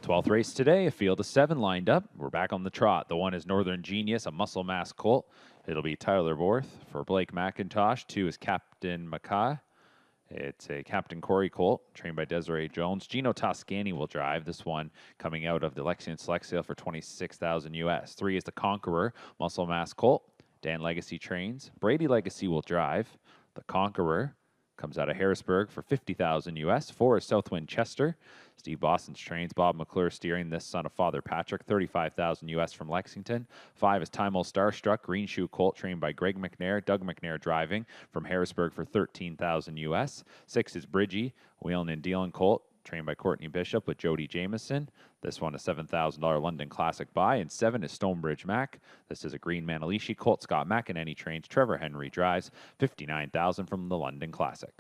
12th race today, a field of 7 lined up. We're back on the trot. The 1 is Northern Genius, a muscle mass colt. It'll be Tyler Borth for Blake McIntosh. 2 is Captain Mackay. It's a Captain Corey colt, trained by Desiree Jones. Gino Toscani will drive this one, coming out of the Lexington Select Sale for $26,000 US. 3 is the Conqueror, muscle mass colt. Dan Legacy trains. Brady Legacy will drive. The Conqueror comes out of Harrisburg for $50,000 US. 4 is Southwind Chester. Steve Boston's trains. Bob McClure steering this son of Father Patrick, $35,000 US from Lexington. 5 is Timel Starstruck, Green Shoe colt, trained by Greg McNair. Doug McNair driving from Harrisburg for $13,000 US. 6 is Bridgie, wheeling and dealing colt, trained by Courtney Bishop with Jody Jameson. This one, a $7,000 London Classic buy. And 7 is Stonebridge Mac. This is a Green Manalishi colt. Scott McEnany trains. Trevor Henry drives. $59,000 from the London Classic.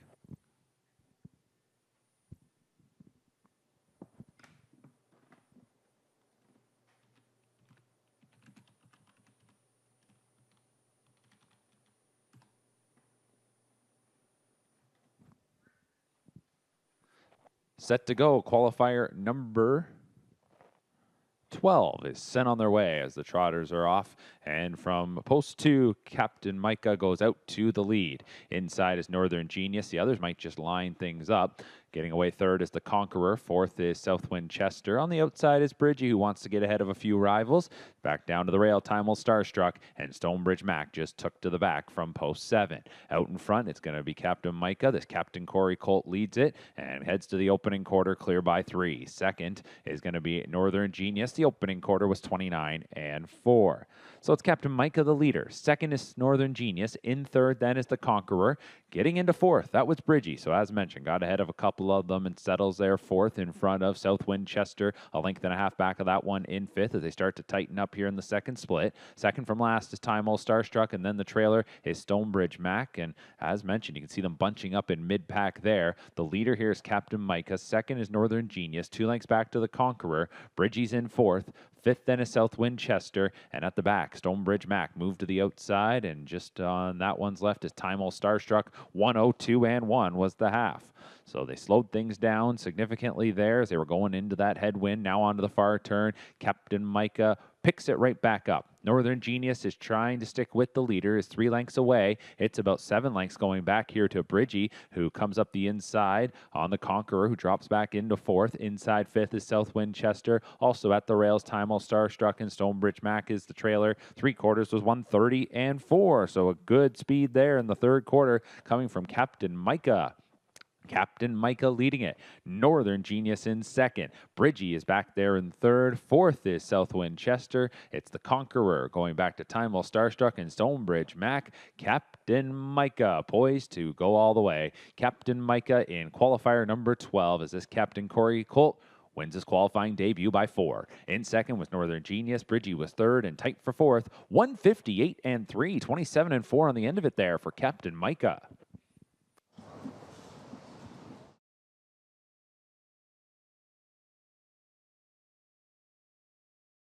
Set to go. Qualifier number 12 is sent on their way as the trotters are off. And from post 2, Captain Micah goes out to the lead. Inside is Northern Genius. The others might just line things up. Getting away 3rd is the Conqueror. 4th is Southwind Chester. On the outside is Bridgie, who wants to get ahead of a few rivals. Back down to the rail, Timel Starstruck, and Stonebridge Mac just took to the back from post 7. Out in front, it's going to be Captain Micah. This Captain Corey colt leads it and heads to the opening quarter, clear by 3. Second is going to be Northern Genius. The opening quarter was 29-4. So it's Captain Micah, the leader. Second is Northern Genius. In 3rd, then, is the Conqueror. Getting into 4th, that was Bridgie. So as mentioned, got ahead of a couple of them and settles there 4th in front of Southwind Chester. A length and a half back of that one in 5th as they start to tighten up here in the second split. Second from last is Timel Starstruck, and then the trailer is Stonebridge Mac. And as mentioned, you can see them bunching up in mid-pack there. The leader here is Captain Micah. Second is Northern Genius. 2 lengths back to the Conqueror. Bridgie's in 4th. 5th then is Southwind Chester, and at the back, Stonebridge Mac moved to the outside, and just on that one's left is Timel Starstruck. 102-1 was the half. So they slowed things down significantly there as they were going into that headwind. Now onto the far turn. Captain Micah picks it right back up. Northern Genius is trying to stick with the leader, is 3 lengths away. It's about 7 lengths going back here to Bridgie, who comes up the inside on the Conqueror, who drops back into 4th. Inside 5th is Southwind Chester. Also at the rails, Timel Starstruck, and Stonebridge Mac is the trailer. 3/4 was 130-4. So a good speed there in the 3rd quarter coming from Captain Micah. Captain Micah leading it. Northern Genius in 2nd. Bridgie is back there in 3rd. 4th is Southwind Chester. It's the Conqueror going back to Timel Starstruck and Stonebridge Mac. Captain Micah poised to go all the way. Captain Micah in qualifier number 12 as this Captain Corey colt wins his qualifying debut by 4. In 2nd was Northern Genius. Bridgie was 3rd and tight for 4th. 158-3, 27-4 on the end of it there for Captain Micah.